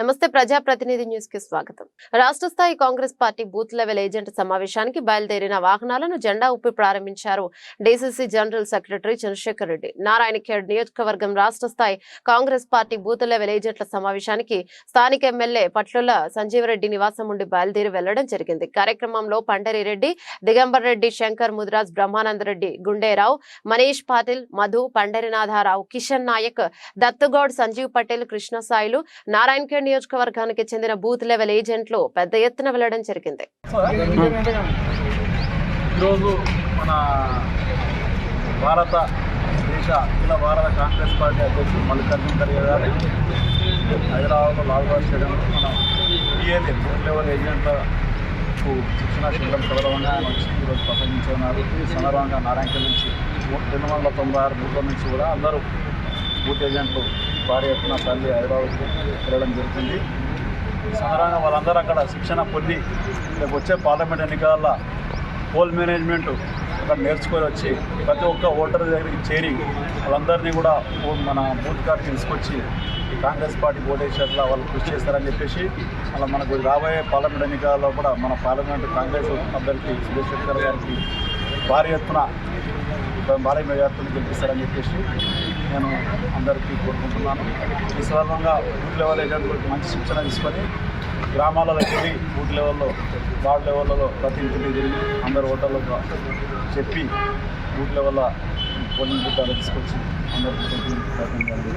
నమస్తే ప్రజాప్రతినిధి న్యూస్ కి స్వాగతం. రాష్ట్ర స్థాయి Congress party booth level agent సమావేశానికి బయలుదేరిన వాహనాలను జెండా ఊపి ప్రారంభించారు DCC general secretary Chandrashekar Reddy. Narayankhed నియోజకవర్గం రాష్ట్ర స్థాయి కాంగ్రెస్ పార్టీ బూత్ లెవెల్ ఏజెంట్ల సమావేశానికి స్థానిక ఎమ్మెల్యే పట్లుల సంజీవరెడ్డి నివాసం నుండి బయలుదేరి వెళ్లడం జరిగింది. కార్యక్రమంలో పండరిరెడ్డి, దిగంబర్ రెడ్డి, శంకర్, ముదిరాజ్, బ్రహ్మానందరెడ్డి, గుండేరావు, మనీష్ పాటిల్, మధు, పండరినాథారావు, కిషన్ నాయక్, దత్తుగౌడ్, సంజీవ్ పటేల్, కృష్ణసాయిలు, నారాయణఖేడ్ నియోజకవర్గానికి చెందిన బూత్ లెవెల్ ఏజెంట్లు పెద్ద ఎత్తున వెళ్లడం జరిగింది. ఈరోజు మన భారత కాంగ్రెస్ పార్టీ అధ్యక్షుడు మల్లికార్జున ఖర్గే గారు హైదరాబాద్లో లాల్బాగ్ స్టేడియంలో మన బిఎల్ఏ బూత్ లెవెల్ ఏజెంట్లకు శిక్షణ శిబిరం సందర్భంగా ఆయన వచ్చి ఈరోజు ప్రసంగించున్నారు. ఈ సందర్భంగా నారాయణఖేడ్ నుంచి 296 బూత్ల నుంచి కూడా అందరూ బూత్ ఏజెంట్లు భారీ ఎత్తున తల్లి హైదరాబాద్కు వెళ్ళడం జరుగుతుంది. ఈ సందర్భంగా వాళ్ళందరూ అక్కడ శిక్షణ పొంది రేపు వచ్చే పార్లమెంట్ ఎన్నికల పోల్ మేనేజ్మెంట్ అక్కడ నేర్చుకొని వచ్చి ప్రతి ఒక్క ఓటర్ దగ్గరికి చేరి వాళ్ళందరినీ కూడా మన బూత్ కార్డు తీసుకొచ్చి కాంగ్రెస్ పార్టీ ఓటేసేట్లా వాళ్ళు కృషి చేస్తారని చెప్పేసి అలా మనకు రాబోయే పార్లమెంట్ ఎన్నికల్లో కూడా మన పార్లమెంట్ కాంగ్రెస్ అభ్యర్థి సురేష్ శెట్టర్ గారికి భారీ మెజార్టీని గెలిపిస్తారని చెప్పేసి నేను అందరికీ కోరుకుంటున్నాను. ఈ సందర్భంగా బూత్ లెవెల్ ఏజెంట్లకు మంచి శిక్షణ తీసుకొని గ్రామాలలో తిరిగి బూత్ లెవెల్లో వార్డు లెవెల్లో ప్రతి ఇంటికి తిరిగి అందరు ఓటర్లకు చెప్పి బూత్ లెవెల్లో పోలింగ్ బూత్లు తీసుకొచ్చి అందరికీ ప్రయత్నం చేయాలి.